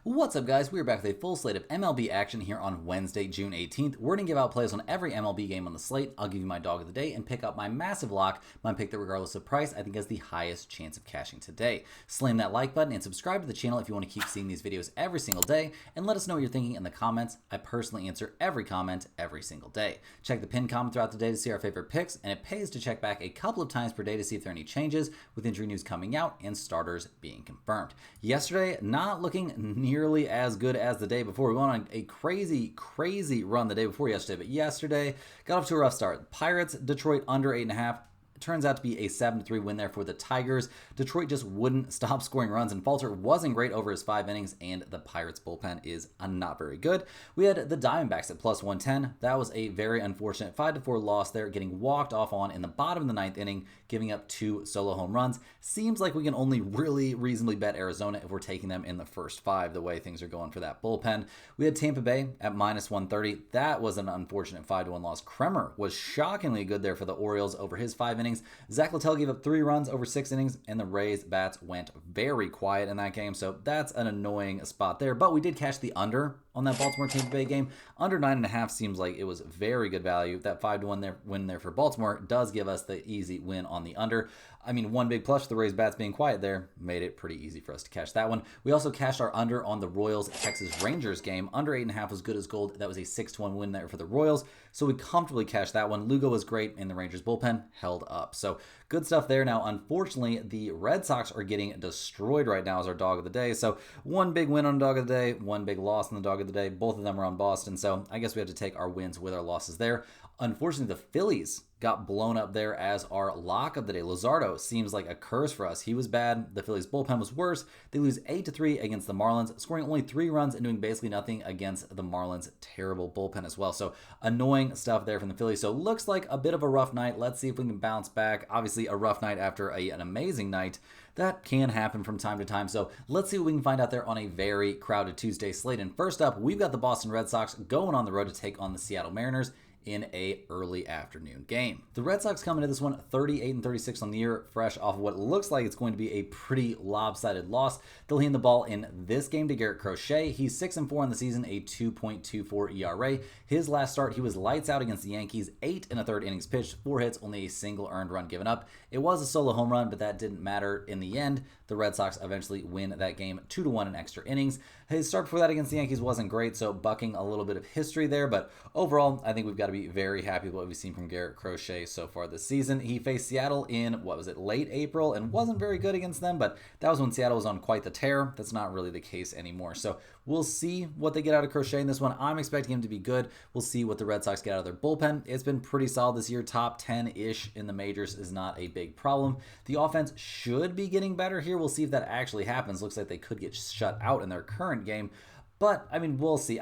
What's up, guys? We're back with a full slate of MLB action here on Wednesday, June 18th. We're going to give out plays on every MLB game on the slate. I'll give you my dog of the day and pick up my massive lock, my pick that regardless of price, I think has the highest chance of cashing today. Slam that like button and subscribe to the channel if you want to keep seeing these videos every single day, and let us know what you're thinking in the comments. I personally answer every comment every single day. Check the pinned comment throughout the day to see our favorite picks, and it pays to check back a couple of times per day to see if there are any changes with injury news coming out and starters being confirmed. Yesterday, not looking nearly as good as the day before. We went on a crazy run the day before yesterday, but yesterday got off to a rough start. Pirates, Detroit under 8.5. Turns out to be a 7-3 win there for the Tigers. Detroit just wouldn't stop scoring runs, and Falter wasn't great over his 5 innings, and the Pirates bullpen is not very good. We had the Diamondbacks at plus 110. That was a very unfortunate 5-4 loss there, getting walked off on in the bottom of the 9th inning, giving up 2 solo home runs. Seems like we can only really reasonably bet Arizona if we're taking them in the first 5, the way things are going for that bullpen. We had Tampa Bay at minus 130. That was an unfortunate 5-1 loss. Kremer was shockingly good there for the Orioles over his 5 innings. Zach Littell gave up 3 runs over 6 innings, and the Rays bats went very quiet in that game, so that's an annoying spot there. But we did cash the under on that Baltimore-Tampa Bay game. Under 9.5 seems like it was very good value. That 5-1 win there for Baltimore does give us the easy win on the under. I mean, one big plus for the Rays bats being quiet there made it pretty easy for us to cash that one. We also cashed our under on the Royals-Texas Rangers game. Under 8.5 was good as gold. That was a 6-1 win there for the Royals, so we comfortably cashed that one. Lugo was great, and the Rangers bullpen held up. So good stuff there. Now, unfortunately, the Red Sox are getting destroyed right now as our dog of the day. So one big win on dog of the day, one big loss on the dog of the day. Both of them are on Boston, so I guess we have to take our wins with our losses there. Unfortunately, the Phillies got blown up there as our lock of the day. Luzardo seems like a curse for us. He was bad. The Phillies bullpen was worse. They lose 8-3 against the Marlins, scoring only 3 runs and doing basically nothing against the Marlins' terrible bullpen as well. So annoying stuff there from the Phillies. So looks like a bit of a rough night. Let's see if we can bounce back. Obviously a rough night after an amazing night. That can happen from time to time. So let's see what we can find out there on a very crowded Tuesday slate. And first up, we've got the Boston Red Sox going on the road to take on the Seattle Mariners in a early afternoon game. The Red Sox come into this one 38-36 on the year, fresh off of what looks like it's going to be a pretty lopsided loss. They'll hand the ball in this game to Garrett Crochet. He's 6-4 on the season, a 2.24 ERA. His last start, he was lights out against the Yankees, 8 1/3 innings pitched, 4 hits, only a single earned run given up. It was a solo home run, but that didn't matter in the end. The Red Sox eventually win that game 2-1 in extra innings. His start before that against the Yankees wasn't great, so bucking a little bit of history there, but overall, I think we've got to be very happy with what we've seen from Garrett Crochet so far this season. He faced Seattle in, late April, and wasn't very good against them, but that was when Seattle was on quite the tear. That's not really the case anymore. So we'll see what they get out of Crochet in this one. I'm expecting him to be good. We'll see what the Red Sox get out of their bullpen. It's been pretty solid this year. Top 10-ish in the majors is not a big problem. The offense should be getting better here. We'll see if that actually happens. Looks like they could get shut out in their current game. But, I mean, we'll see.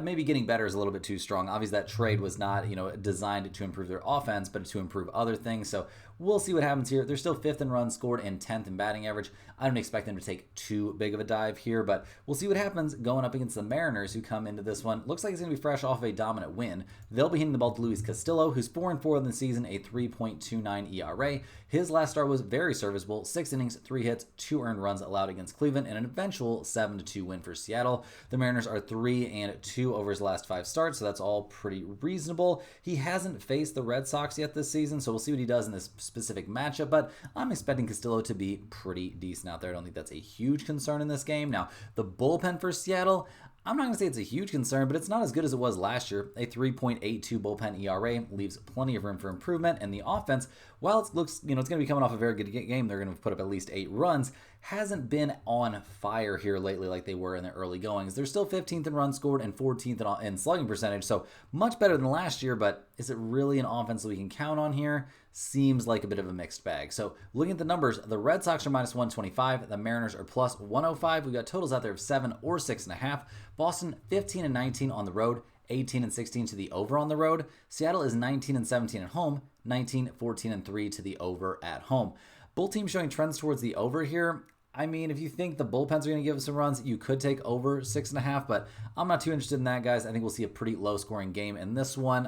Maybe getting better is a little bit too strong. Obviously, that trade was not, designed to improve their offense, but to improve other things. So we'll see what happens here. They're still 5th in runs scored and 10th in batting average. I don't expect them to take too big of a dive here, but we'll see what happens going up against the Mariners, who come into this one. Looks like it's going to be fresh off of a dominant win. They'll be hitting the ball to Luis Castillo, who's 4-4 in the season, a 3.29 ERA. His last start was very serviceable. 6 innings, 3 hits, 2 earned runs allowed against Cleveland, and an eventual 7-2 win for Seattle. The Mariners are 3-2 over his last 5 starts, so that's all pretty reasonable. He hasn't faced the Red Sox yet this season, so we'll see what he does in this specific matchup, but I'm expecting Castillo to be pretty decent out there. I don't think that's a huge concern in this game. Now, the bullpen for Seattle, I'm not going to say it's a huge concern, but it's not as good as it was last year. A 3.82 bullpen ERA leaves plenty of room for improvement, and the offense, while it looks, it's going to be coming off a very good game, they're going to put up at least 8 runs, hasn't been on fire here lately like they were in the early goings. They're still 15th in runs scored and 14th in slugging percentage, so much better than last year, but is it really an offense that we can count on here? Seems like a bit of a mixed bag. So looking at the numbers, the Red Sox are minus 125, the Mariners are plus 105. We've got totals out there of 7 or 6.5. Boston 15-19 on the road, 18-16 to the over on the road. Seattle is 19-17 at home, 19-14-3 to the over at home. Both teams showing trends towards the over here. I mean, if you think the bullpens are going to give us some runs, you could take over 6.5, but I'm not too interested in that, guys. I think we'll see a pretty low-scoring game in this one.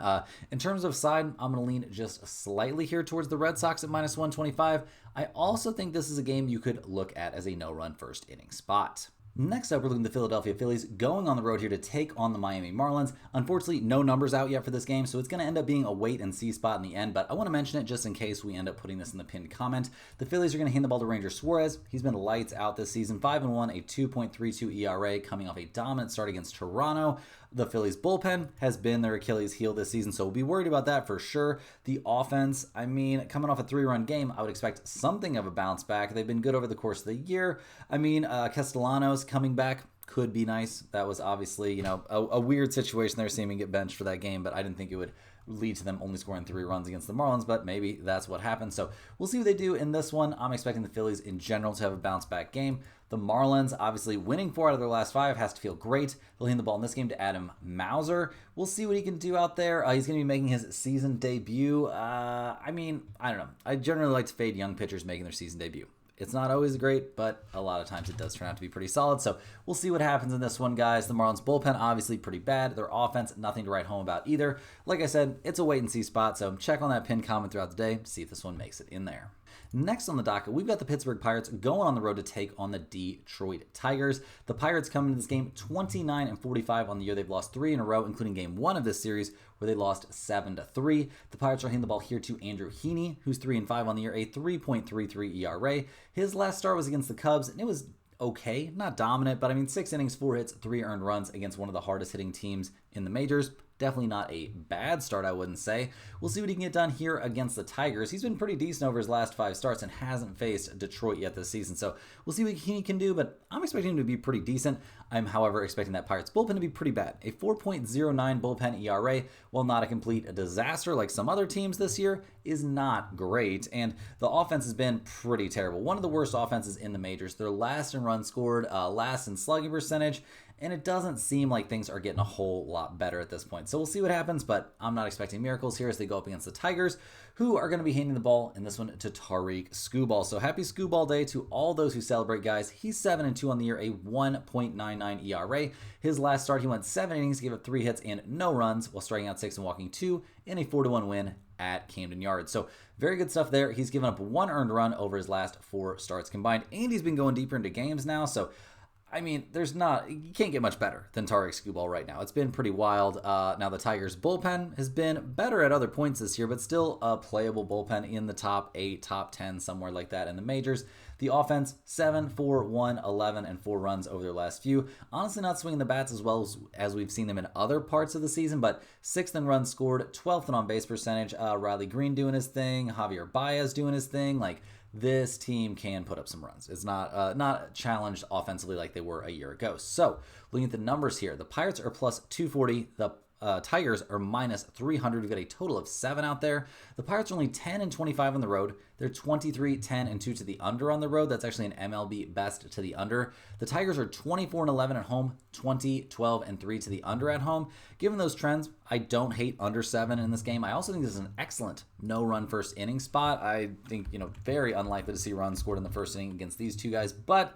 In terms of side, I'm going to lean just slightly here towards the Red Sox at minus 125. I also think this is a game you could look at as a no-run first inning spot. Next up, we're looking at the Philadelphia Phillies going on the road here to take on the Miami Marlins. Unfortunately, no numbers out yet for this game, so it's going to end up being a wait and see spot in the end, but I want to mention it just in case we end up putting this in the pinned comment. The Phillies are going to hand the ball to Ranger Suarez. He's been lights out this season, 5-1, a 2.32 ERA, coming off a dominant start against Toronto. The Phillies bullpen has been their Achilles heel this season, so we'll be worried about that for sure. The offense, coming off a 3-run game, I would expect something of a bounce back. They've been good over the course of the year. Castellanos coming back could be nice. That was obviously, a weird situation there, seeing him get benched for that game, but I didn't think it would lead to them only scoring 3 runs against the Marlins, but maybe that's what happened. So we'll see what they do in this one. I'm expecting the Phillies in general to have a bounce back game. The Marlins, obviously winning 4 out of their last 5 has to feel great. They'll hand the ball in this game to Adam Mauser. We'll see what he can do out there. He's going to be making his season debut. I don't know. I generally like to fade young pitchers making their season debut. It's not always great, but a lot of times it does turn out to be pretty solid. So we'll see what happens in this one, guys. The Marlins bullpen, obviously pretty bad. Their offense, nothing to write home about either. Like I said, it's a wait and see spot, so check on that pinned comment throughout the day to see if this one makes it in there. Next on the docket, we've got the Pittsburgh Pirates going on the road to take on the Detroit Tigers. The Pirates come into this game 29-45 on the year. They've lost 3 in a row, including game 1 of this series, where they lost 7-3. The Pirates are handing the ball here to Andrew Heaney, who's 3-5 on the year, a 3.33 ERA. His last start was against the Cubs, and it was okay, not dominant, but 6 innings, 4 hits, 3 earned runs against one of the hardest hitting teams in the majors. Definitely not a bad start, I wouldn't say. We'll see what he can get done here against the Tigers. He's been pretty decent over his last 5 starts and hasn't faced Detroit yet this season, so we'll see what he can do, but I'm expecting him to be pretty decent. I'm, however, expecting that Pirates bullpen to be pretty bad. A 4.09 bullpen ERA, while not a complete disaster like some other teams this year, is not great, and the offense has been pretty terrible. One of the worst offenses in the majors. They're last in runs scored, last in slugging percentage, and it doesn't seem like things are getting a whole lot better at this point. So we'll see what happens, but I'm not expecting miracles here as they go up against the Tigers, who are going to be handing the ball in this one to Tariq Skubal. So happy Skubal Day to all those who celebrate, guys. He's 7-2 on the year, a 1.99 ERA. His last start, he went 7 innings, gave up 3 hits and no runs, while striking out 6 and walking 2 in a 4-1 win at Camden Yards. So very good stuff there. He's given up 1 earned run over his last 4 starts combined, and he's been going deeper into games now. So you can't get much better than Tariq Skubal right now. It's been pretty wild. Now the Tigers bullpen has been better at other points this year, but still a playable bullpen in the top 8, top 10, somewhere like that in the majors. The offense, 7, 4, 1, 11, and 4 runs over their last few. Honestly, not swinging the bats as well as we've seen them in other parts of the season, but 6th in runs scored, 12th in on-base percentage. Riley Green doing his thing, Javier Baez doing his thing. This team can put up some runs. It's not challenged offensively like they were a year ago. So, looking at the numbers here, the Pirates are plus 240. The Tigers are minus 300. We've got a total of 7 out there. The Pirates are only 10-25 on the road. They're 23-10-2 to the under on the road. That's actually an MLB best to the under. The Tigers are 24-11 at home, 20-12-3 to the under at home. Given those trends, I don't hate under 7 in this game. I also think this is an excellent no-run first inning spot. I think, very unlikely to see runs scored in the first inning against these two guys, but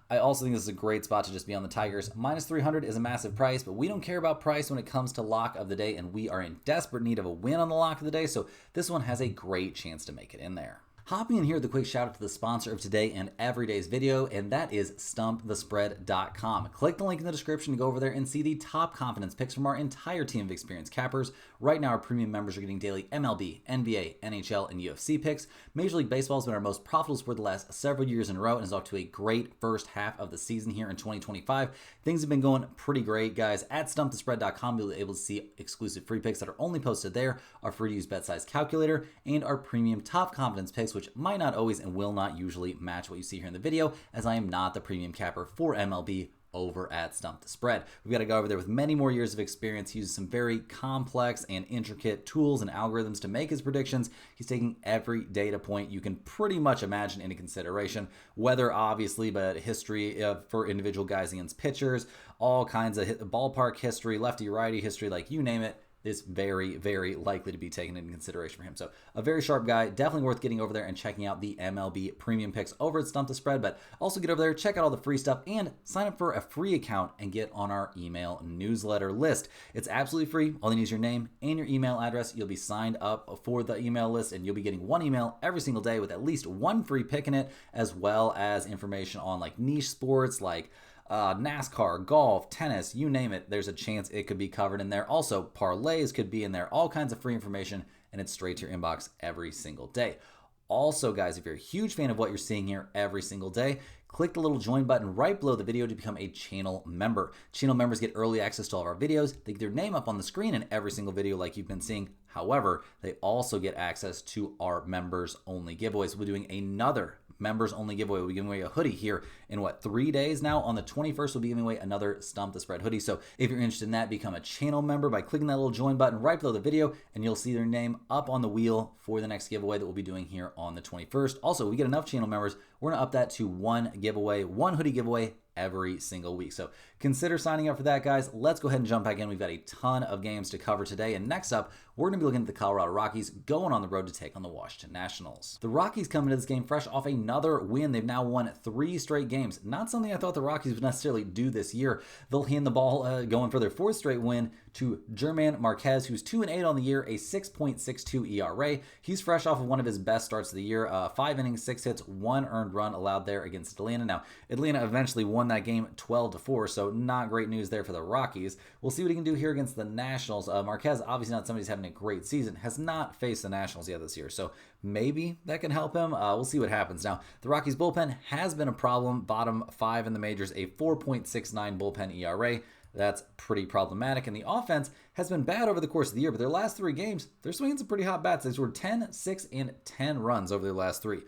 I also think this is a great spot to just be on the Tigers. Minus 300 is a massive price, but we don't care about price when it comes to lock of the day, and we are in desperate need of a win on the lock of the day, so this one has a great chance to make it in there. Hopping in here with a quick shout out to the sponsor of today and every day's video, and that is StumpTheSpread.com. Click the link in the description to go over there and see the top confidence picks from our entire team of experienced cappers. Right now, our premium members are getting daily MLB, NBA, NHL, and UFC picks. Major League Baseball has been our most profitable sport the last several years in a row and is off to a great first half of the season here in 2025. Things have been going pretty great, guys. At StumpTheSpread.com, you'll be able to see exclusive free picks that are only posted there, our free-to-use bet size calculator, and our premium top confidence picks, which might not always and will not usually match what you see here in the video, as I am not the premium capper for MLB over at Stump the Spread. We've got a guy over there with many more years of experience. He uses some very complex and intricate tools and algorithms to make his predictions. He's taking every data point you can pretty much imagine into consideration, weather obviously, but history for individual guys against pitchers, all kinds of ballpark history, lefty-righty history, you name it. Is very, very likely to be taken into consideration for him. So a very sharp guy, definitely worth getting over there and checking out the MLB premium picks over at Stump the Spread, but also get over there, check out all the free stuff, and sign up for a free account and get on our email newsletter list. It's absolutely free. All you need is your name and your email address. You'll be signed up for the email list, and you'll be getting one email every single day with at least one free pick in it, as well as information on niche sports NASCAR, golf, tennis, you name it, there's a chance it could be covered in there. Also, parlays could be in there, all kinds of free information, and it's straight to your inbox every single day. Also, guys, if you're a huge fan of what you're seeing here every single day, click the little join button right below the video to become a channel member. Channel members get early access to all of our videos. They get their name up on the screen in every single video like you've been seeing. However, they also get access to our members only giveaways. We're doing another members only giveaway. We'll be giving away a hoodie here in 3 days now. On the 21st, we'll be giving away another Stump the Spread hoodie. So if you're interested in that, become a channel member by clicking that little join button right below the video, and you'll see their name up on the wheel for the next giveaway that we'll be doing here on the 21st. Also, we get enough channel members, we're going to up that to one giveaway, one hoodie giveaway every single week. So consider signing up for that, guys. Let's go ahead and jump back in. We've got a ton of games to cover today. And next up, we're going to be looking at the Colorado Rockies going on the road to take on the Washington Nationals. The Rockies come into this game fresh off another win. They've now won 3 straight games. Not something I thought the Rockies would necessarily do this year. They'll hand the ball going for their 4th straight win to German Marquez, who's 2-8 on the year, a 6.62 ERA. He's fresh off of one of his best starts of the year. 5 innings, 6 hits, 1 earned run allowed there against Atlanta. Now, Atlanta eventually won that game 12-4, so not great news there for the Rockies. We'll see what he can do here against the Nationals. Marquez, obviously not somebody who's having a great season, has not faced the Nationals yet this year, so maybe that can help him. We'll see what happens. Now, the Rockies bullpen has been a problem. Bottom 5 in the majors, a 4.69 bullpen ERA. That's pretty problematic. And the offense has been bad over the course of the year, but their last 3 games, they're swinging some pretty hot bats. They scored 10, 6, and 10 runs over their last 3.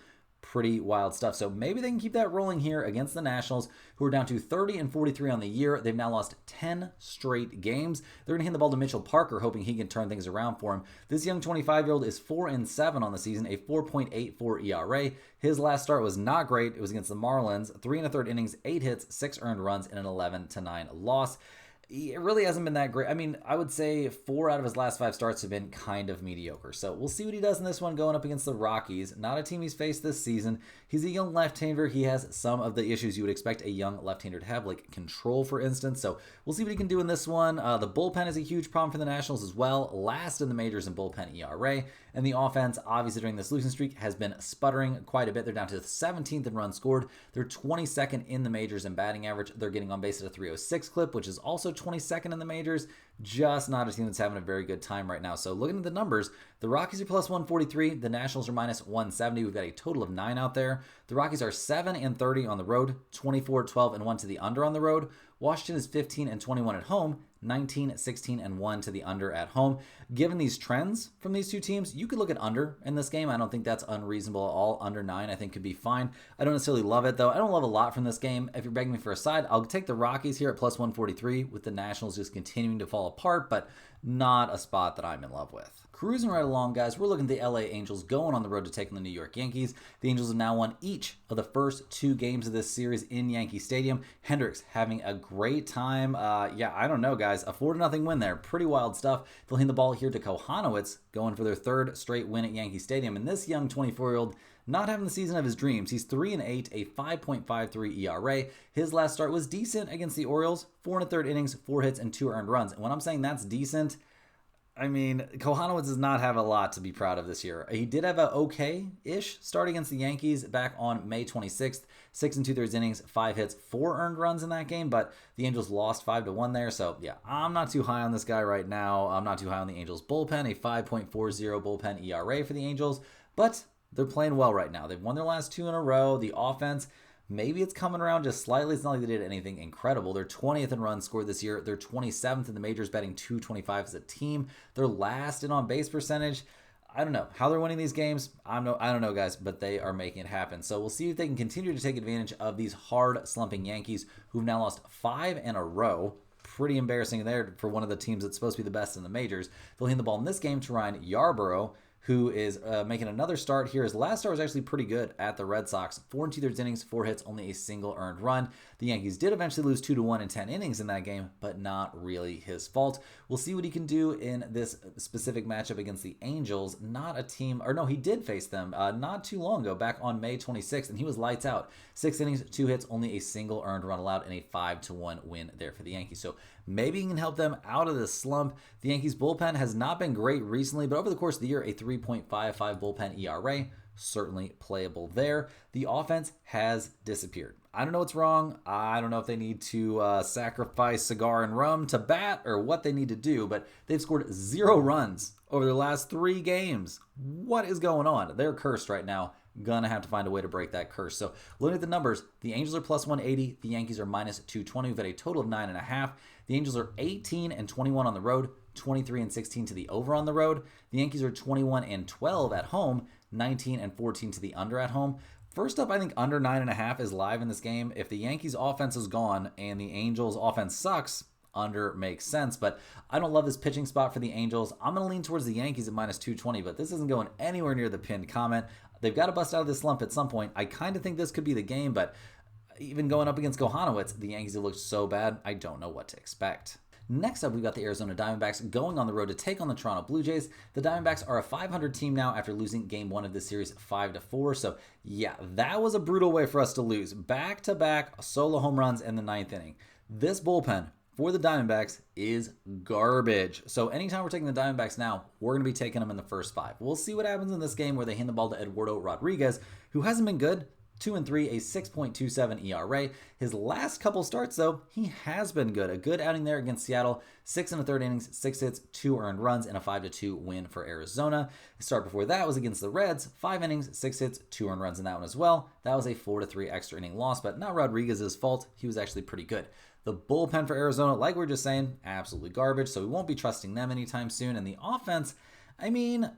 Pretty wild stuff. So maybe they can keep that rolling here against the Nationals, who are down to 30-43 on the year. They've now lost 10 straight games. They're going to hand the ball to Mitchell Parker, hoping he can turn things around for him. This young 25-year-old is 4-7 on the season, a 4.84 ERA. His last start was not great. It was against the Marlins. 3 1/3 innings, 8 hits, 6 earned runs, and an 11-9 loss. It really hasn't been that great. I mean, I would say 4 out of his last 5 starts have been kind of mediocre. So we'll see what he does in this one going up against the Rockies. Not a team he's faced this season. He's a young left-hander. He has some of the issues you would expect a young left-hander to have, like control, for instance. So we'll see what he can do in this one. The bullpen is a huge problem for the Nationals as well. Last in the majors in bullpen ERA. And the offense, obviously during this losing streak, has been sputtering quite a bit. They're down to the 17th in runs scored. They're 22nd in the majors in batting average. They're getting on base at a 306 clip, which is also 22nd in the majors. Just not a team that's having a very good time right now. So looking at the numbers, the Rockies are plus 143. The Nationals are minus 170. We've got a total of 9 out there. The Rockies are 7-30 on the road, 24-12-1 to the under on the road. Washington is 15-21 at home, 19-16-1 to the under at home. Given these trends from these two teams, you could look at under in this game. I don't think that's unreasonable at all. Under 9, I think, could be fine. I don't necessarily love it, though. I don't love a lot from this game. If you're begging me for a side, I'll take the Rockies here at plus 143 with the Nationals just continuing to fall apart, but not a spot that I'm in love with. Cruising right along, guys, we're looking at the LA Angels going on the road to take on the New York Yankees. The Angels have now won each of the first 2 games of this series in Yankee Stadium. Hendricks having a great time. I don't know, guys. A 4-0 win there. Pretty wild stuff. They'll hand the ball here to Kohanowitz, going for their 3rd straight win at Yankee Stadium. And this young 24-year-old not having the season of his dreams. He's 3-8, a 5.53 ERA. His last start was decent against the Orioles. 4 1/3 innings, 4 hits, and 2 earned runs. And when I'm saying that's decent, I mean, Kohanowitz does not have a lot to be proud of this year. He did have a okay-ish start against the Yankees back on May 26th. 6 2/3 innings, 5 hits, 4 earned runs in that game, but the Angels lost 5-1 there. So, yeah, I'm not too high on this guy right now. I'm not too high on the Angels bullpen, a 5.40 bullpen ERA for the Angels, but they're playing well right now. They've won their last 2 in a row. The offense, maybe it's coming around just slightly. It's not like they did anything incredible. They're 20th in runs scored this year. They're 27th in the majors, batting .225 as a team. They're last in on-base percentage. I don't know how they're winning these games. I don't know, guys, but they are making it happen. So we'll see if they can continue to take advantage of these hard slumping Yankees, who've now lost 5 in a row. Pretty embarrassing there for one of the teams that's supposed to be the best in the majors. They'll hand the ball in this game to Ryan Yarbrough, who is making another start here. His last start was actually pretty good at the Red Sox. 4 2/3 innings, 4 hits, only a single earned run. The Yankees did eventually lose 2-1 in 10 innings in that game, but not really his fault. We'll see what he can do in this specific matchup against the Angels. Not a team, or no, he did face them not too long ago, back on May 26th, and he was lights out. 6 innings, 2 hits, only a single earned run allowed, and a 5-1 win there for the Yankees. So maybe he can help them out of this slump. The Yankees bullpen has not been great recently, but over the course of the year, a 3.55 bullpen ERA. certainly playable there. The offense has disappeared. I don't know what's wrong. I don't know if they need to sacrifice cigar and rum to bat or what they need to do, but they've scored 0 runs over their last 3 games. What is going on? They're cursed right now. Gonna have to find a way to break that curse. So looking at the numbers, the Angels are plus 180. The Yankees are minus 220. We've had a total of 9.5. The Angels are 18 and 21 on the road, 23 and 16 to the over on the road. The Yankees are 21 and 12 at home, 19 and 14 to the under at home. First up, I think under 9.5 is live in this game. If the Yankees offense is gone and the Angels offense sucks, under makes sense, but I don't love this pitching spot for the Angels. I'm going to lean towards the Yankees at minus 220, but this isn't going anywhere near the pinned comment. They've got to bust out of this slump at some point. I kind of think this could be the game, but even going up against Gohanowitz, the Yankees have looked so bad, I don't know what to expect. Next up, we've got the Arizona Diamondbacks going on the road to take on the Toronto Blue Jays. The Diamondbacks are a 500 team now after losing game 1 of this series 5-4. So yeah, that was a brutal way for us to lose. Back-to-back solo home runs in the 9th inning. This bullpen for the Diamondbacks is garbage. So anytime we're taking the Diamondbacks now, we're going to be taking them in the first 5. We'll see what happens in this game where they hand the ball to Eduardo Rodriguez, who hasn't been good. 2-3, a 6.27 ERA. His last couple starts, though, he has been good. A good outing there against Seattle. 6 1/3 innings, 6 hits, 2 earned runs, and a 5-2 win for Arizona. His start before that was against the Reds. 5 innings, 6 hits, 2 earned runs in that one as well. That was a 4-3 extra inning loss, but not Rodriguez's fault. He was actually pretty good. The bullpen for Arizona, like we were just saying, absolutely garbage, so we won't be trusting them anytime soon. And the offense, I mean,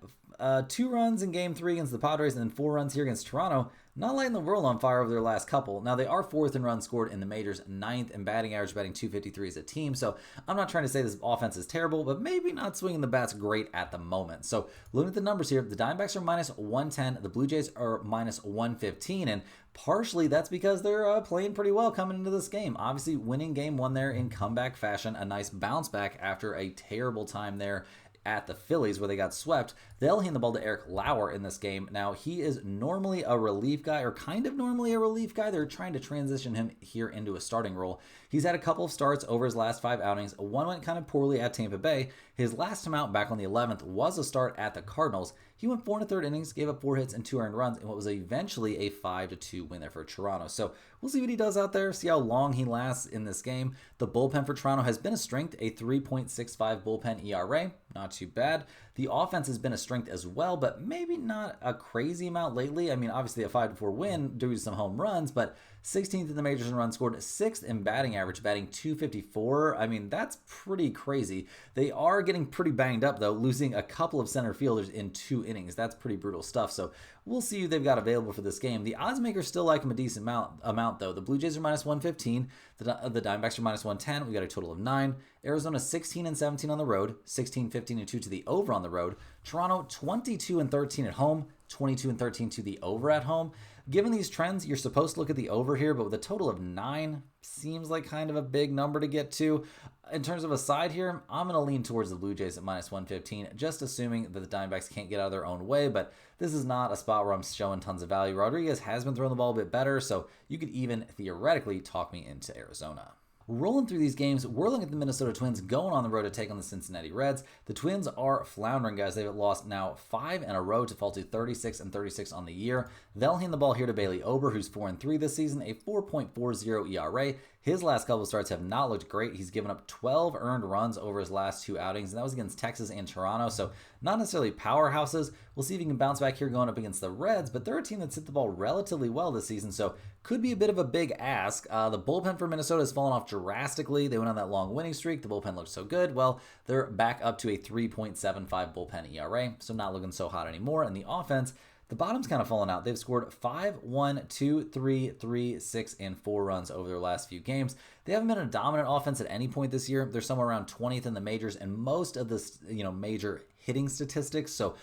2 runs in Game 3 against the Padres and then 4 runs here against Toronto. Not lighting the world on fire over their last couple. Now, they are 4th in runs scored in the majors, 9th in batting average, batting .253 as a team. So I'm not trying to say this offense is terrible, but maybe not swinging the bats great at the moment. So looking at the numbers here, the Diamondbacks are minus 110. The Blue Jays are minus 115. And partially that's because they're playing pretty well coming into this game. Obviously, winning game 1 there in comeback fashion, a nice bounce back after a terrible time there at the Phillies where they got swept. They'll hand the ball to Eric Lauer in this game. Now, he is normally a relief guy, or kind of normally a relief guy. They're trying to transition him here into a starting role. He's had a couple of starts over his last 5 outings. One went kind of poorly at Tampa Bay. His last time out back on the 11th was a start at the Cardinals. He went 4 1/3 innings, gave up 4 hits and 2 earned runs in what was eventually a 5-2 win there for Toronto. So we'll see what he does out there, see how long he lasts in this game. The bullpen for Toronto has been a strength, a 3.65 bullpen ERA. Not too bad. The offense has been a strength as well, but maybe not a crazy amount lately. I mean, obviously a 5-4 win due to some home runs, but 16th in the majors in runs scored, 6th in batting average, batting .254. I mean, that's pretty crazy. They are getting pretty banged up, though, losing a couple of center fielders in 2 innings. That's pretty brutal stuff. So we'll see who they've got available for this game. The odds makers still like them a decent amount though. The Blue Jays are minus 115. The Diamondbacks are minus 110. We got a total of 9. Arizona 16 and 17 on the road, 16, 15, and 2 to the over on the road. Toronto 22 and 13 at home, 22 and 13 to the over at home. Given these trends, you're supposed to look at the over here, but with a total of 9, seems like kind of a big number to get to. In terms of a side here, I'm going to lean towards the Blue Jays at minus 115, just assuming that the Diamondbacks can't get out of their own way, but this is not a spot where I'm showing tons of value. Rodriguez has been throwing the ball a bit better, so you could even theoretically talk me into Arizona. Rolling through these games, we're looking at the Minnesota Twins going on the road to take on the Cincinnati Reds. The Twins are floundering, guys. They've lost now 5 in a row to fall to 36 and 36 on the year. They'll hand the ball here to Bailey Ober, who's 4-3 this season, a 4.40 ERA. His last couple of starts have not looked great. He's given up 12 earned runs over his last 2 outings, and that was against Texas and Toronto, so not necessarily powerhouses. We'll see if he can bounce back here going up against the Reds, but they're a team that's hit the ball relatively well this season, so could be a bit of a big ask. The bullpen for Minnesota has fallen off drastically. They went on that long winning streak. The bullpen looked so good. Well, they're back up to a 3.75 bullpen ERA, so not looking so hot anymore. And the offense, the bottom's kind of fallen out. They've scored 5, 1, 2, 3, 3, 6, and 4 runs over their last few games. They haven't been a dominant offense at any point this year. They're somewhere around 20th in the majors and most of the major hitting statistics. So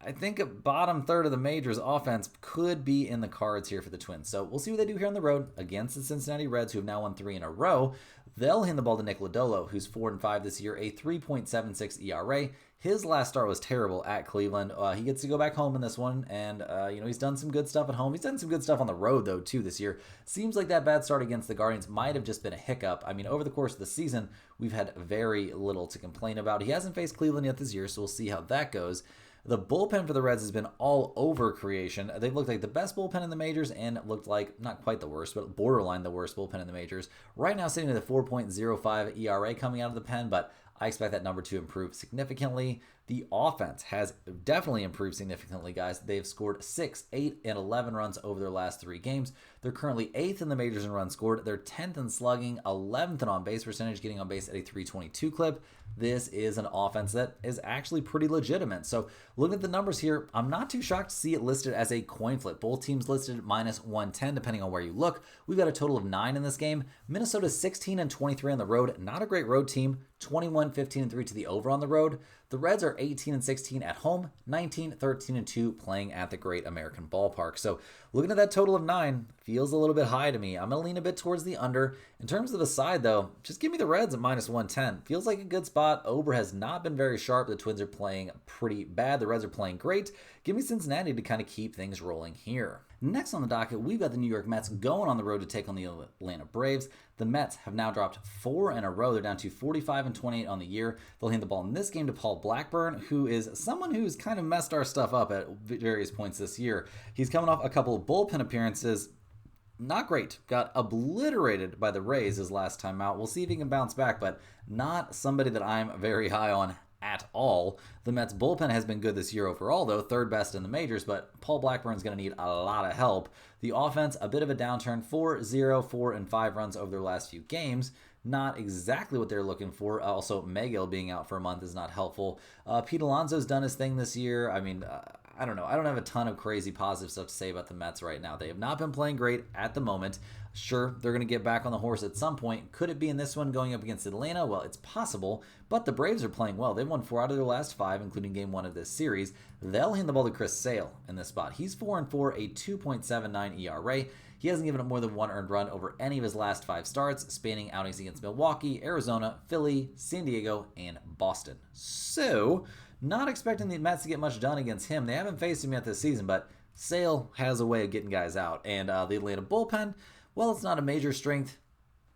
I think a bottom third of the majors offense could be in the cards here for the Twins. So we'll see what they do here on the road against the Cincinnati Reds, who have now won 3 in a row. They'll hand the ball to Nick Lodolo, who's 4-5 this year, a 3.76 ERA. His last start was terrible at Cleveland. He gets to go back home in this one, and he's done some good stuff at home. He's done some good stuff on the road, though, too, this year. Seems like that bad start against the Guardians might have just been a hiccup. I mean, over the course of the season, we've had very little to complain about. He hasn't faced Cleveland yet this year, so we'll see how that goes. The bullpen for the Reds has been all over creation. They've looked like the best bullpen in the majors and looked like not quite the worst, but borderline the worst bullpen in the majors. Right now sitting at a 4.05 ERA coming out of the pen, but I expect that number to improve significantly. The offense has definitely improved significantly, guys. They've scored 6, 8, and 11 runs over their last 3 games. They're currently 8th in the majors in runs scored. They're 10th in slugging, 11th in on-base percentage, getting on base at a 322 clip. This is an offense that is actually pretty legitimate. So looking at the numbers here, I'm not too shocked to see it listed as a coin flip. Both teams listed at -110 depending on where you look. We've got a total of 9 in this game. Minnesota's 16-23 on the road. Not a great road team. 21-15-3 to the over on the road. The Reds are 18-16 at home, 19-13-2 playing at the Great American Ballpark. So looking at that total of 9 feels a little bit high to me. I'm going to lean a bit towards the under. In terms of the side, though, just give me the Reds at -110. Feels like a good spot. Ober has not been very sharp. The Twins are playing pretty bad. The Reds are playing great. Give me Cincinnati to kind of keep things rolling here. Next on the docket, we've got the New York Mets going on the road to take on the Atlanta Braves. The Mets have now dropped 4 in a row. They're down to 45-28 on the year. They'll hand the ball in this game to Paul Blackburn, who is someone who's kind of messed our stuff up at various points this year. He's coming off a couple of bullpen appearances. Not great. Got obliterated by the Rays his last time out. We'll see if he can bounce back, but not somebody that I'm very high on at all. The Mets bullpen has been good this year overall, though, 3rd best in the majors, but Paul Blackburn's going to need a lot of help. The offense, a bit of a downturn, 4-0, 4, and 5 runs over their last few games. Not exactly what they're looking for. Also, Megill being out for a month is not helpful. Pete Alonso's done his thing this year. I mean, I don't know. I don't have a ton of crazy positive stuff to say about the Mets right now. They have not been playing great at the moment. Sure, they're going to get back on the horse at some point. Could it be in this one going up against Atlanta? Well, it's possible, but the Braves are playing well. They've won 4 out of their last 5, including game 1 of this series. They'll hand the ball to Chris Sale in this spot. He's 4-4, a 2.79 ERA. He hasn't given up more than 1 earned run over any of his last 5 starts, spanning outings against Milwaukee, Arizona, Philly, San Diego, and Boston. So, not expecting the Mets to get much done against him. They haven't faced him yet this season, but Sale has a way of getting guys out. And the Atlanta bullpen, well, it's not a major strength.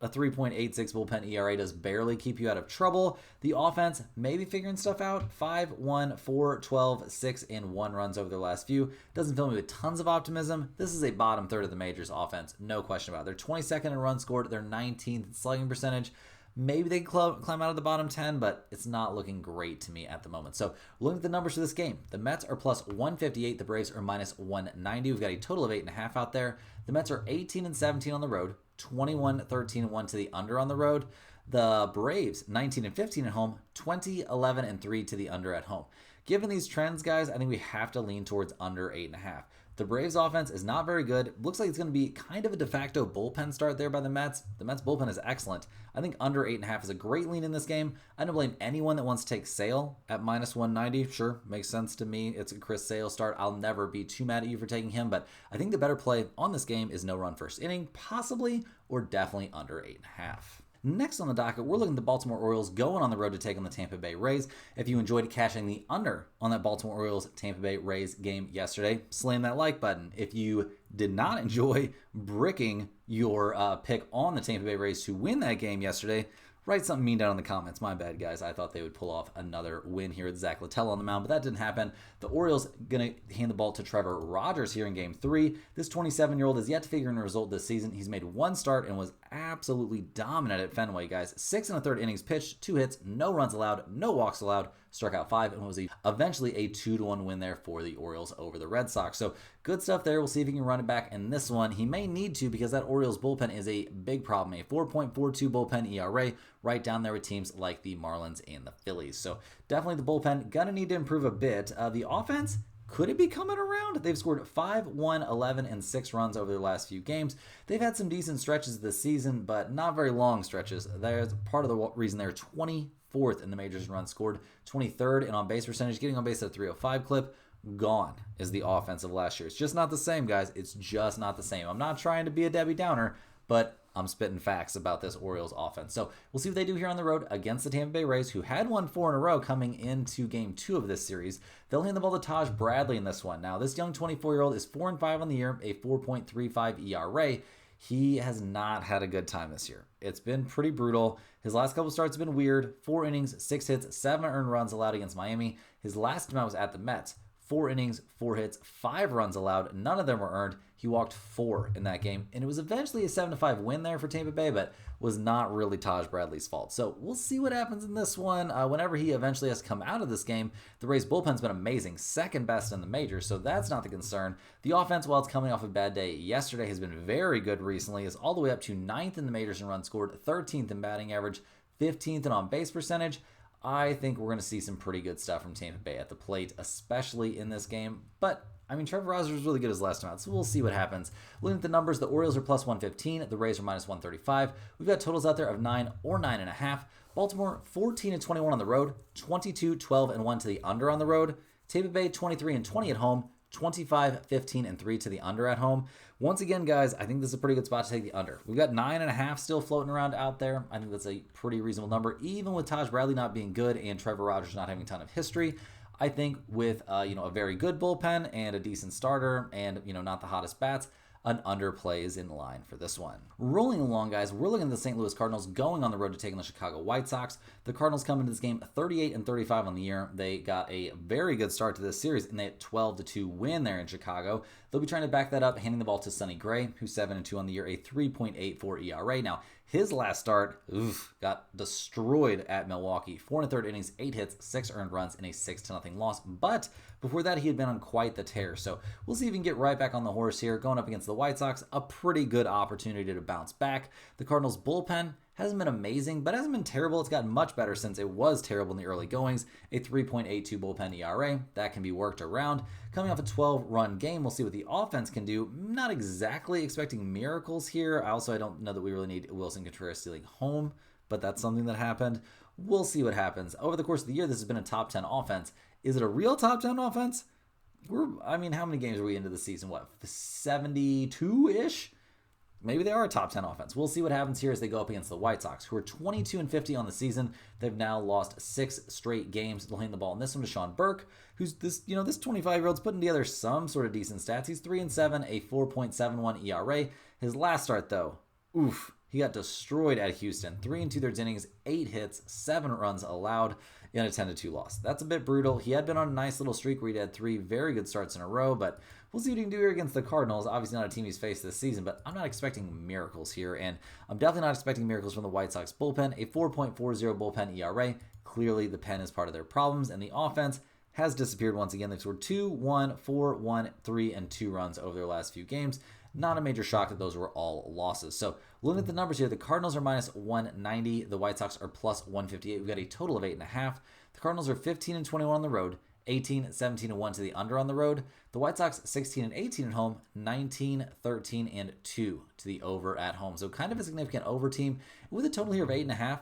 A 3.86 bullpen ERA does barely keep you out of trouble. The offense maybe figuring stuff out. 5-1, 4, 12, 6, and 1 runs over their last few. Doesn't fill me with tons of optimism. This is a bottom third of the majors offense, no question about it. They're 22nd in runs scored. They're 19th in slugging percentage. Maybe they can climb out of the bottom 10, but it's not looking great to me at the moment. So looking at the numbers for this game, the Mets are plus 158. The Braves are minus 190. We've got a total of 8.5 out there. The Mets are 18-17 on the road, 21-13-1 to the under on the road. The Braves 19-15 at home, 20-11-3 to the under at home. Given these trends, guys, I think we have to lean towards under 8.5. The Braves offense is not very good. Looks like it's going to be kind of a de facto bullpen start there by the Mets. The Mets bullpen is excellent. I think under 8.5 is a great lean in this game. I don't blame anyone that wants to take Sale at minus 190. Sure, makes sense to me. It's a Chris Sale start. I'll never be too mad at you for taking him, but I think the better play on this game is no run first inning, possibly or definitely under 8.5. Next on the docket, we're looking at the Baltimore Orioles going on the road to take on the Tampa Bay Rays. If you enjoyed cashing the under on that Baltimore Orioles Tampa Bay Rays game yesterday, slam that like button. If you did not enjoy bricking your pick on the Tampa Bay Rays to win that game yesterday, write something mean down in the comments. My bad, guys. I thought they would pull off another win here with Zach Littell on the mound, but that didn't happen. The Orioles going to hand the ball to Trevor Rogers here in Game 3. This 27-year-old is yet to figure in a result this season. He's made 1 start and was absolutely dominant at Fenway, guys. 6 1/3 innings pitched, 2 hits, no runs allowed, no walks allowed, struck out 5, and was eventually a 2-1 win there for the Orioles over the Red Sox. So good stuff there. We'll see if he can run it back in this one. He may need to because that Orioles bullpen is a big problem. A 4.42 bullpen ERA, right down there with teams like the Marlins and the Phillies. So definitely the bullpen gonna need to improve a bit. The offense, could it be coming around? They've scored 5, 1, 11, and 6 runs over their last few games. They've had some decent stretches this season, but not very long stretches. There's part of the reason they're 24th in the majors in runs scored, 23rd in on-base percentage, getting on base at a 305 clip. Gone is the offense of last year. It's just not the same, guys. It's just not the same. I'm not trying to be a Debbie Downer, but I'm spitting facts about this Orioles offense. So we'll see what they do here on the road against the Tampa Bay Rays, who had won 4 in a row coming into Game 2 of this series. They'll hand the ball to Taj Bradley in this one. Now, this young 24-year-old is 4-5 on the year, a 4.35 ERA. He has not had a good time this year. It's been pretty brutal. His last couple starts have been weird. 4 innings, 6 hits, 7 earned runs allowed against Miami. His last time out was at the Mets. 4 innings, 4 hits, 5 runs allowed. None of them were earned. He walked 4 in that game, and it was eventually a 7-5 win there for Tampa Bay, but was not really Taj Bradley's fault. So we'll see what happens in this one. Whenever he eventually has to come out of this game, the Rays bullpen's been amazing, second best in the majors, so that's not the concern. The offense, while it's coming off a bad day yesterday, has been very good recently. Is all the way up to 9th in the majors in runs scored, 13th in batting average, 15th in on-base percentage. I think we're going to see some pretty good stuff from Tampa Bay at the plate, especially in this game. But, I mean, Trevor Rogers was really good his last time out, so we'll see what happens. Looking at the numbers, the Orioles are plus 115, the Rays are minus 135. We've got totals out there of 9 or 9.5. Baltimore, 14-21 on the road, 22-12-1 to the under on the road. Tampa Bay, 23-20 at home, 25-15-3 to the under at home. Once again, guys, I think this is a pretty good spot to take the under. We've got 9.5 still floating around out there. I think that's a pretty reasonable number, even with Taj Bradley not being good and Trevor Rogers not having a ton of history. I think with a very good bullpen and a decent starter and not the hottest bats, an underplay is in line for this one. Rolling along, guys, we're looking at the St. Louis Cardinals going on the road to take on the Chicago White Sox. The Cardinals come into this game 38-35 on the year. They got a very good start to this series, and they had 12-2 win there in Chicago. They'll be trying to back that up, handing the ball to Sonny Gray, who's 7-2 on the year, a 3.84 ERA. Now, his last start, got destroyed at Milwaukee. 4 1/3 innings, 8 hits, 6 earned runs, and a 6-0 loss. But before that, he had been on quite the tear. So we'll see if he can get right back on the horse here. Going up against the White Sox, a pretty good opportunity to bounce back. The Cardinals' bullpen hasn't been amazing, but hasn't been terrible. It's gotten much better since it was terrible in the early goings. A 3.82 bullpen ERA. That can be worked around. Coming off a 12-run game, we'll see what the offense can do. Not exactly expecting miracles here. I don't know that we really need Wilson Contreras stealing home, but that's something that happened. We'll see what happens. Over the course of the year, this has been a top 10 offense. Is it a real top 10 offense? How many games are we into the season? 72-ish? Maybe they are a top 10 offense. We'll see what happens here as they go up against the White Sox, who are 22-50 on the season. They've now lost 6 straight games. They'll hand the ball in this one to Sean Burke, who's this 25-year-old's putting together some sort of decent stats. He's 3-7, a 4.71 ERA. His last start, though, he got destroyed at Houston. 3 2/3 innings, 8 hits, 7 runs allowed in a 10-2 loss. That's a bit brutal. He had been on a nice little streak where he had 3 very good starts in a row, but we'll see what he can do here against the Cardinals. Obviously not a team he's faced this season, but I'm not expecting miracles here, and I'm definitely not expecting miracles from the White Sox bullpen. A 4.40 bullpen ERA. Clearly the pen is part of their problems, and the offense has disappeared once again. They've scored 2, 1, 4, 1, 3, and 2 runs over their last few games. Not a major shock that those were all losses. So looking at the numbers here, the Cardinals are minus 190. The White Sox are plus 158. We've got a total of 8.5. The Cardinals are 15-21 on the road, 18-17-1 to the under on the road. The White Sox 16-18 at home, 19-13-2 to the over at home. So kind of a significant over team with a total here of 8.5.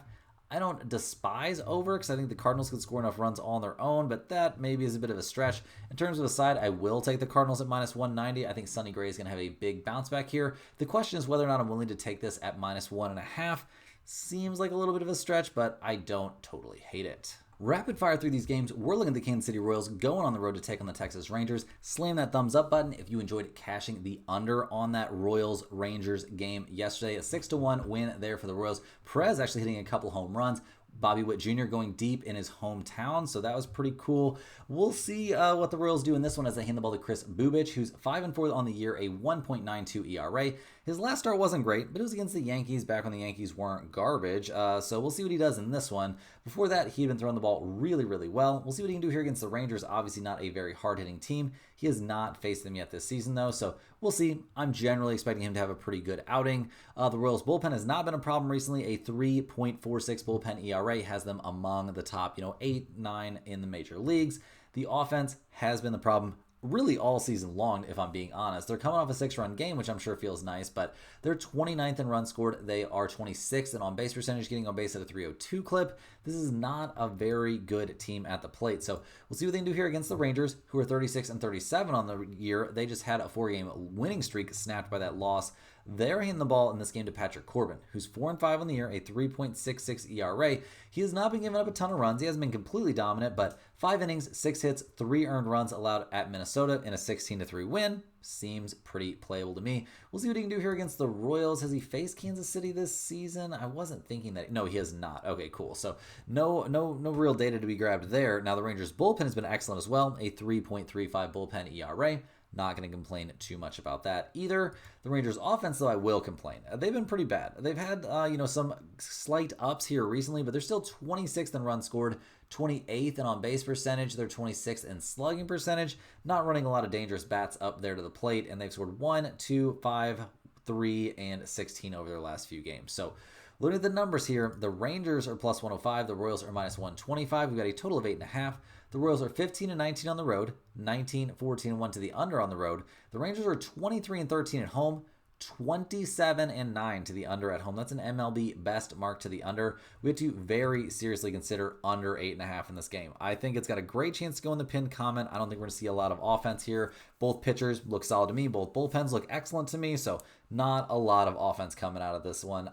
I don't despise over because I think the Cardinals could score enough runs all on their own, but that maybe is a bit of a stretch. In terms of a side, I will take the Cardinals at minus 190. I think Sonny Gray is going to have a big bounce back here. The question is whether or not I'm willing to take this at minus 1.5. Seems like a little bit of a stretch, but I don't totally hate it. Rapid fire through these games, we're looking at the Kansas City Royals going on the road to take on the Texas Rangers. Slam that thumbs up button if you enjoyed cashing the under on that Royals-Rangers game yesterday. A 6-1 win there for the Royals. Perez actually hitting a couple home runs. Bobby Witt Jr. going deep in his hometown, so that was pretty cool. We'll see what the Royals do in this one as they hand the ball to Chris Bubich, who's 5-4 on the year, a 1.92 ERA. His last start wasn't great, but it was against the Yankees back when the Yankees weren't garbage, so we'll see what he does in this one. Before that, he had been throwing the ball really, really well. We'll see what he can do here against the Rangers. Obviously not a very hard-hitting team. He has not faced them yet this season, though, so we'll see. I'm generally expecting him to have a pretty good outing. The Royals' bullpen has not been a problem recently. A 3.46 bullpen ERA has them among the top, 8, 9 in the major leagues. The offense has been the problem really all season long, if I'm being honest. They're coming off a 6-run game, which I'm sure feels nice, but they're 29th in runs scored. They are 26th in on-base percentage, getting on base at a 302 clip. This is not a very good team at the plate. So we'll see what they can do here against the Rangers, who are 36-37 on the year. They just had a 4-game winning streak snapped by that loss They're hitting the ball in this game to Patrick Corbin, who's 4-5 on the year, a 3.66 ERA. He has not been giving up a ton of runs. He hasn't been completely dominant, but 5 innings, 6 hits, 3 earned runs allowed at Minnesota in a 16-3 win. Seems pretty playable to me. We'll see what he can do here against the Royals. Has he faced Kansas City this season? I wasn't thinking that. No, he has not. Okay, cool. So no real data to be grabbed there. Now the Rangers bullpen has been excellent as well. A 3.35 bullpen ERA. Not going to complain too much about that either. The Rangers offense, though, I will complain. They've been pretty bad. They've had, some slight ups here recently, but they're still 26th in runs scored, 28th in on-base percentage. They're 26th in slugging percentage. Not running a lot of dangerous bats up there to the plate, and they've scored 1, 2, 5, 3, and 16 over their last few games. So looking at the numbers here, the Rangers are plus 105. The Royals are minus 125. We've got a total of 8.5. The Royals are 15-19 on the road, 19-14-1 to the under on the road. The Rangers are 23-13 at home, 27-9 to the under at home. That's an MLB best mark to the under. We have to very seriously consider under 8.5 in this game. I think it's got a great chance to go in the pinned comment. I don't think we're going to see a lot of offense here. Both pitchers look solid to me. Both bullpens look excellent to me. So not a lot of offense coming out of this one.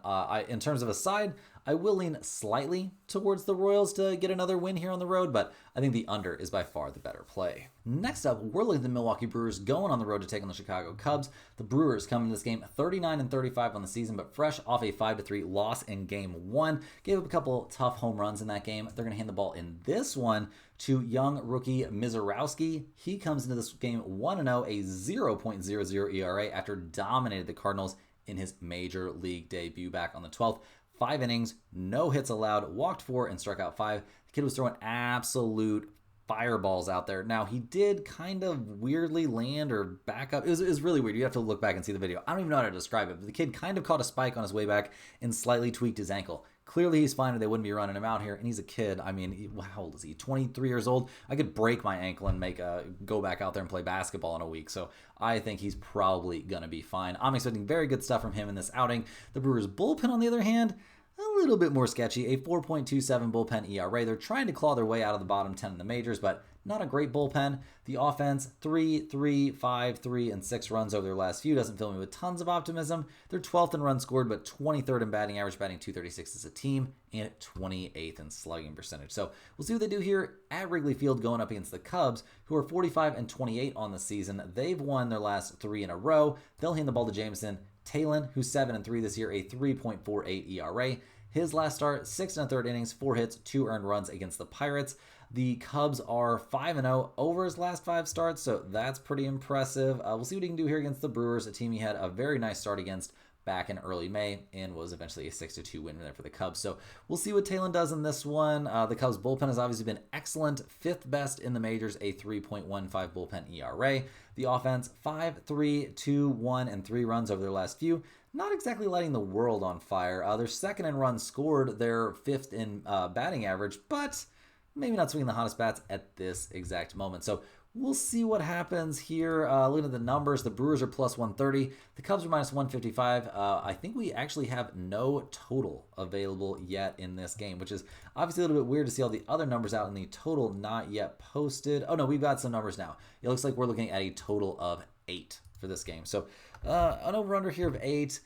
In terms of a side, I will lean slightly towards the Royals to get another win here on the road, but I think the under is by far the better play. Next up, we're looking at the Milwaukee Brewers going on the road to take on the Chicago Cubs. The Brewers come in this game 39-35 on the season, but fresh off a 5-3 loss in Game 1. Gave up a couple tough home runs in that game. They're going to hand the ball in this one to young rookie Mizorowski. He comes into this game 1-0, a 0.00 ERA after dominated the Cardinals in his major league debut back on the 12th. 5 innings, no hits allowed, walked 4, and struck out 5. The kid was throwing absolute fireballs out there. Now, he did kind of weirdly land or back up. It was really weird. You have to look back and see the video. I don't even know how to describe it, but the kid kind of caught a spike on his way back and slightly tweaked his ankle. Clearly, he's fine or they wouldn't be running him out here, and he's a kid. I mean, how old is he? 23 years old? I could break my ankle and go back out there and play basketball in a week, so I think he's probably going to be fine. I'm expecting very good stuff from him in this outing. The Brewers' bullpen, on the other hand, a little bit more sketchy, a 4.27 bullpen ERA. They're trying to claw their way out of the bottom 10 in the majors, but not a great bullpen. The offense, 3, 3, 5, 3, and 6 runs over their last few. Doesn't fill me with tons of optimism. They're 12th in runs scored, but 23rd in batting average, batting .236 as a team, and 28th in slugging percentage. So we'll see what they do here at Wrigley Field going up against the Cubs, who are 45-28 on the season. They've won their last 3 in a row. They'll hand the ball to Jameson Taillon, who's 7-3 this year, a 3.48 ERA. His last start, 6 1/3 innings, 4 hits, 2 earned runs against the Pirates. The Cubs are 5-0 over his last 5 starts, so that's pretty impressive. We'll see what he can do here against the Brewers, a team he had a very nice start against back in early May and was eventually a 6-2 win there for the Cubs. So we'll see what Taillon does in this one. The Cubs bullpen has obviously been excellent, 5th best in the majors, a 3.15 bullpen ERA. The offense, 5, 3, 2, 1, and 3 runs over their last few. Not exactly lighting the world on fire. They're 2nd in runs scored. They're 5th in batting average, but maybe not swinging the hottest bats at this exact moment. So we'll see what happens here. Looking at the numbers, the Brewers are plus 130. The Cubs are minus 155. I think we actually have no total available yet in this game, which is obviously a little bit weird to see all the other numbers out in the total not yet posted. Oh, no, we've got some numbers now. It looks like we're looking at a total of 8 for this game. So an over-under here of 8.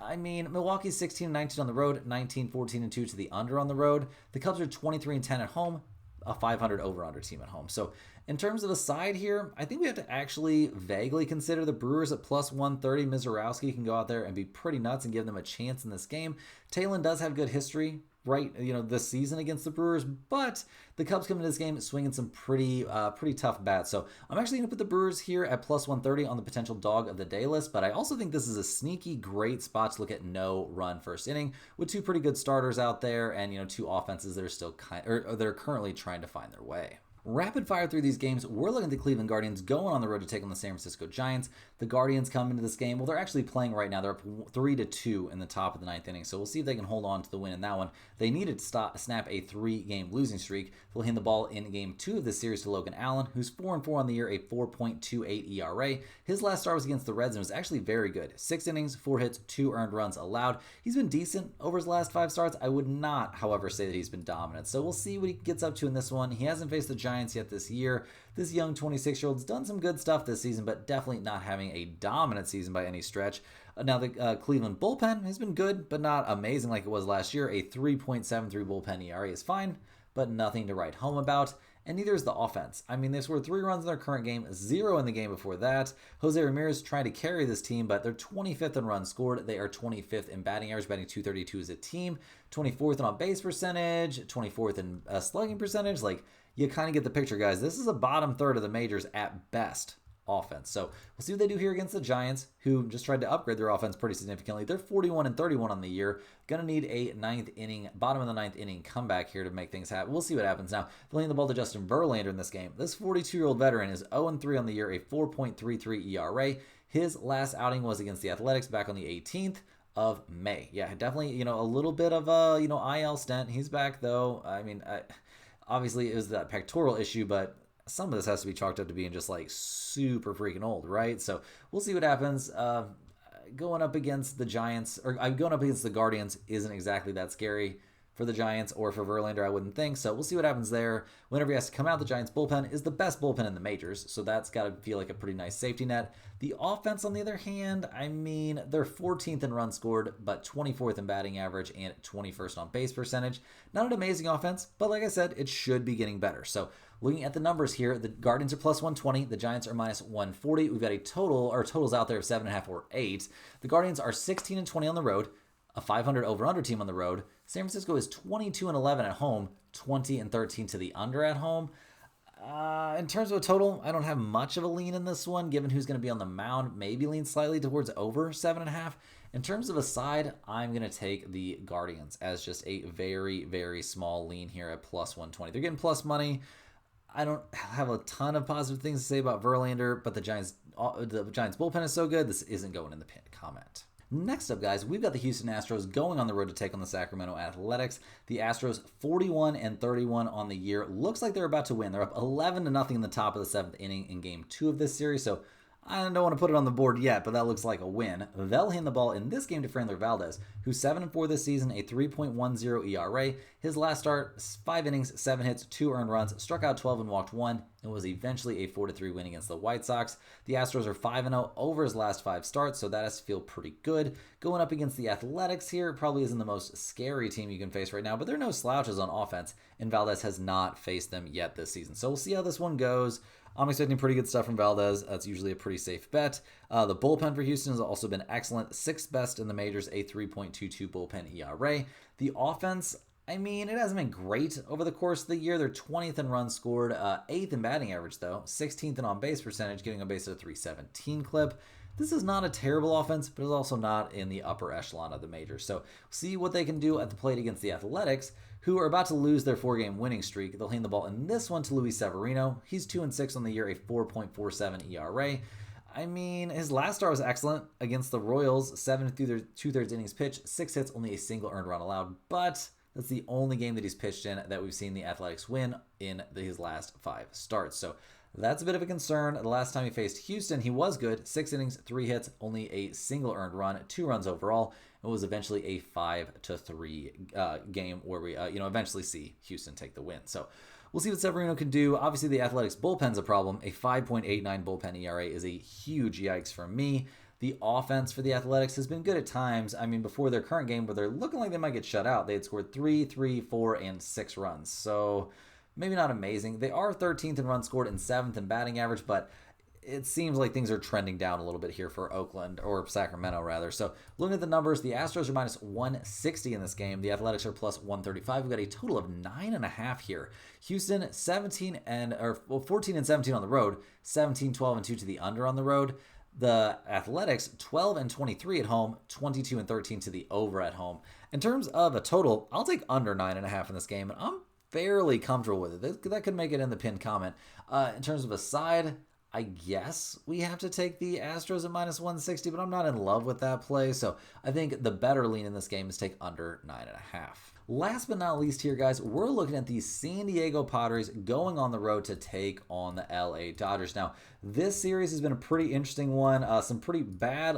I mean, Milwaukee's 16-19 on the road, 19-14-2 to the under on the road. The Cubs are 23-10 at home, a 500 over-under team at home. So in terms of a side here, I think we have to actually vaguely consider the Brewers at plus 130. Mizorowski can go out there and be pretty nuts and give them a chance in this game. Taillon does have good history, right, this season against the Brewers, but the Cubs come into this game swinging some pretty tough bats. So I'm actually going to put the Brewers here at plus 130 on the potential dog of the day list, but I also think this is a sneaky great spot to look at no run first inning with 2 pretty good starters out there and 2 offenses that are still they're currently trying to find their way. Rapid fire through these games, we're looking at the Cleveland Guardians going on the road to take on the San Francisco Giants. The Guardians come into this game, well, they're actually playing right now. They're up 3-2 in the top of the 9th inning, so we'll see if they can hold on to the win in that one. They needed to snap a 3-game losing streak. They'll hand the ball in game 2 of this series to Logan Allen, who's 4-4 on the year, a 4.28 ERA. His last start was against the Reds and was actually very good. 6 innings, 4 hits, 2 earned runs allowed. He's been decent over his last 5 starts. I would not, however, say that he's been dominant. So we'll see what he gets up to in this one. He hasn't faced the Giants Giants yet this year. This young 26-year-old's done some good stuff this season, but definitely not having a dominant season by any stretch. Now, the Cleveland bullpen has been good, but not amazing like it was last year. A 3.73 bullpen ERA is fine, but nothing to write home about. And neither is the offense. I mean, they scored 3 runs in their current game, 0 in the game before that. Jose Ramirez tried to carry this team, but they're 25th in runs scored. They are 25th in batting average, batting .232 as a team, 24th in on-base percentage, 24th in slugging percentage. Like, you kind of get the picture, guys. This is a bottom third of the majors at best offense. So we'll see what they do here against the Giants, who just tried to upgrade their offense pretty significantly. They're 41-31 on the year. Gonna need a bottom of the ninth inning comeback here to make things happen. We'll see what happens. Now, they'll hand the ball to Justin Verlander in this game. This 42-year-old veteran is 0-3 on the year, a 4.33 ERA. His last outing was against the Athletics back on the 18th of May. Yeah, definitely, a little bit of a, IL stint. He's back though. I mean, obviously it was that pectoral issue, but some of this has to be chalked up to being just like super freaking old, right? So we'll see what happens. Going up against the Giants, or going up against the Guardians isn't exactly that scary for the Giants or for Verlander, I wouldn't think. So we'll see what happens there. Whenever he has to come out, the Giants bullpen is the best bullpen in the majors, so that's got to feel like a pretty nice safety net. The offense, on the other hand, I mean, they're 14th in runs scored, but 24th in batting average and 21st on base percentage. Not an amazing offense, but like I said, it should be getting better. So looking at the numbers here, the Guardians are plus 120, the Giants are minus 140. We've got totals out there of 7.5 or 8. The Guardians are 16-20 on the road, a 500 over-under team on the road. San Francisco is 22-11 at home, 20-13 to the under at home. In terms of a total, I don't have much of a lean in this one, given who's going to be on the mound. Maybe lean slightly towards over 7.5. In terms of a side, I'm going to take the Guardians as just a very, very small lean here at plus 120. They're getting plus money. I don't have a ton of positive things to say about Verlander, but the Giants bullpen is so good, this isn't going in the pinned comment. Next up, guys, we've got the Houston Astros going on the road to take on the Sacramento Athletics. The Astros 41-31 on the year. Looks like they're about to win. They're up 11-0 in the top of the 7th inning in Game 2 of this series, so I don't want to put it on the board yet, but that looks like a win. They'll hand the ball in this game to Framber Valdez, who's 7-4 this season, a 3.10 ERA. His last start, 5 innings, 7 hits, 2 earned runs, struck out 12 and walked 1, and was eventually a 4-3 win against the White Sox. The Astros are 5-0 over his last 5 starts, so that has to feel pretty good. Going up against the Athletics here probably isn't the most scary team you can face right now, but there are no slouches on offense, and Valdez has not faced them yet this season. So we'll see how this one goes. I'm expecting pretty good stuff from Valdez. That's usually a pretty safe bet. The bullpen for Houston has also been excellent. 6th best in the majors, a 3.22 bullpen ERA. The offense, I mean, it hasn't been great over the course of the year. They're 20th in runs scored, 8th in batting average, though. 16th in on-base percentage, getting on base at a 317 clip. This is not a terrible offense, but it's also not in the upper echelon of the majors. So see what they can do at the plate against the Athletics, who are about to lose their 4-game winning streak. They'll hand the ball in this one to Luis Severino. He's 2-6 on the year, a 4.47 ERA. I mean, his last start was excellent against the Royals, 7 2/3 innings pitched, 6 hits, only a single earned run allowed, but that's the only game that he's pitched in that we've seen the Athletics win in his last 5 starts. So that's a bit of a concern. The last time he faced Houston, he was good. 6 innings, 3 hits, only a single earned run, 2 runs overall. It was eventually a 5-3 game where we, eventually see Houston take the win. So we'll see what Severino can do. Obviously, the Athletics bullpen's a problem. A 5.89 bullpen ERA is a huge yikes for me. The offense for the Athletics has been good at times. I mean, before their current game where they're looking like they might get shut out, they had scored 3, 3, 4, and 6 runs. So maybe not amazing. They are 13th in runs scored and 7th in batting average, but it seems like things are trending down a little bit here for Oakland, or Sacramento rather. So looking at the numbers, the Astros are minus 160 in this game. The Athletics are plus 135. We've got a total of 9.5 here. Houston 14 and 17 on the road, 17, 12, and 2 to the under on the road. The Athletics 12 and 23 at home, 22 and 13 to the over at home. In terms of a total, I'll take under 9.5 in this game, and I'm fairly comfortable with it. That could make it in the pinned comment. In terms of a side, I guess we have to take the Astros at minus 160, but I'm not in love with that play. So I think the better lean in this game is take under 9.5. Last but not least here, guys, we're looking at the San Diego Padres going on the road to take on the LA Dodgers. Now, this series has been a pretty interesting one. Some pretty bad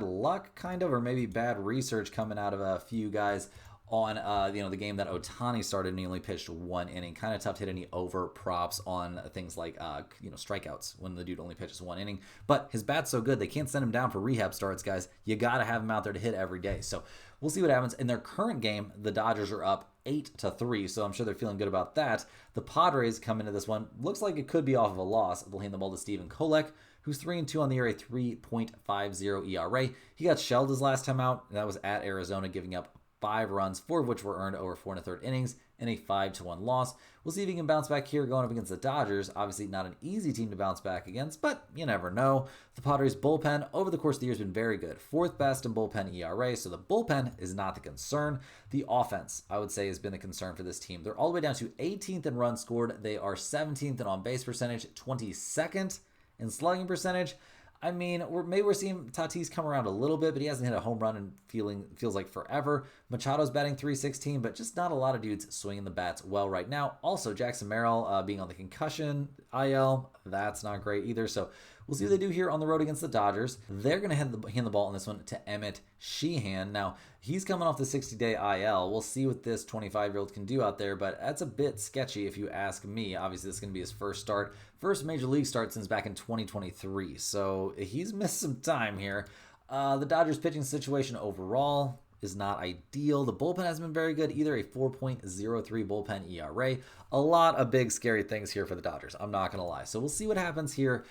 luck kind of, or maybe bad research coming out of a few guys on the game that Ohtani started and he only pitched 1 inning. Kind of tough to hit any over props on things like strikeouts when the dude only pitches 1 inning. But his bat's so good they can't send him down for rehab starts, guys. You got to have him out there to hit every day. So we'll see what happens. In their current game, the Dodgers are up 8-3, so I'm sure they're feeling good about that. The Padres come into this one. Looks like it could be off of a loss. They'll hand the ball to Steven Kolek, who's 3-2 on the year, a 3.50 ERA. He got shelled his last time out, and that was at Arizona, giving up 5 runs, 4 of which were earned over 4 1/3 innings, and a 5-1 loss. We'll see if he can bounce back here going up against the Dodgers. Obviously not an easy team to bounce back against, but you never know. The Padres bullpen over the course of the year has been very good. 4th best in bullpen ERA, so the bullpen is not the concern. The offense, I would say, has been the concern for this team. They're all the way down to 18th in runs scored. They are 17th in on-base percentage, 22nd in slugging percentage. I mean, maybe we're seeing Tatis come around a little bit, but he hasn't hit a home run in feels like forever. Machado's batting .316, but just not a lot of dudes swinging the bats well right now. Also, Jackson Merrill being on the concussion IL, that's not great either. So we'll see what they do here on the road against the Dodgers. They're going to hand the ball on this one to Emmett Sheehan. Now, he's coming off the 60-day IL. We'll see what this 25-year-old can do out there, but that's a bit sketchy if you ask me. Obviously, this is going to be his first major league start since back in 2023. So he's missed some time here. The Dodgers pitching situation overall is not ideal. The bullpen hasn't been very good either, a 4.03 bullpen ERA. A lot of big scary things here for the Dodgers, I'm not going to lie. So we'll see what happens here.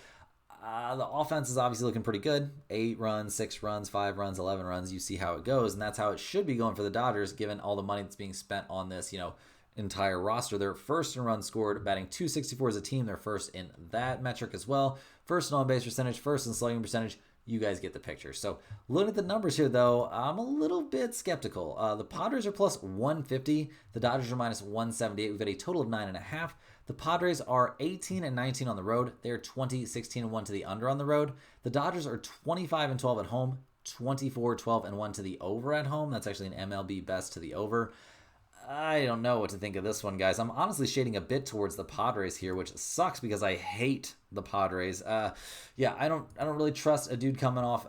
The offense is obviously looking pretty good. 8 runs, 6 runs, 5 runs, 11 runs. You see how it goes, and that's how it should be going for the Dodgers given all the money that's being spent on this, entire roster. They're first in runs scored, batting .264 as a team. They're first in that metric as well. First in on-base percentage, first in slugging percentage. You guys get the picture. So looking at the numbers here, though, I'm a little bit skeptical. The Padres are plus 150. The Dodgers are minus 178. We've got a total of 9.5. The Padres are 18-19 on the road. They're 20-16-1 to the under on the road. The Dodgers are 25-12 at home, 24-12-1 to the over at home. That's actually an MLB best to the over. I don't know what to think of this one, guys. I'm honestly shading a bit towards the Padres here, which sucks because I hate the Padres. I don't really trust a dude coming off,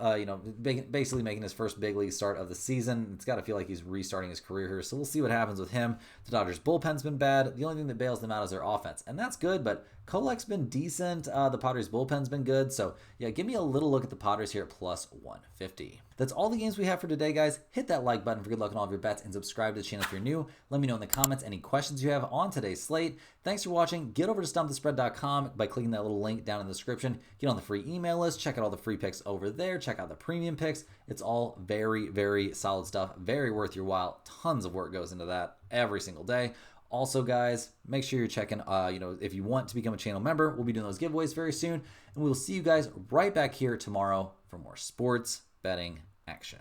basically making his first big league start of the season. It's got to feel like he's restarting his career here. So we'll see what happens with him. The Dodgers bullpen's been bad. The only thing that bails them out is their offense, and that's good. But Kolek's been decent. The Padres bullpen's been good. So yeah, give me a little look at the Padres here at plus 150. That's all the games we have for today, guys. Hit that like button for good luck on all of your bets and subscribe to the channel if you're new. Let me know in the comments any questions you have on today's slate. Thanks for watching. Get over to stumpthespread.com by clicking that little link down in the description. Get on the free email list. Check out all the free picks over there. Check out the premium picks. It's all very, very solid stuff. Very worth your while. Tons of work goes into that every single day. Also, guys, make sure you're checking, if you want to become a channel member, we'll be doing those giveaways very soon. And we'll see you guys right back here tomorrow for more sports betting action.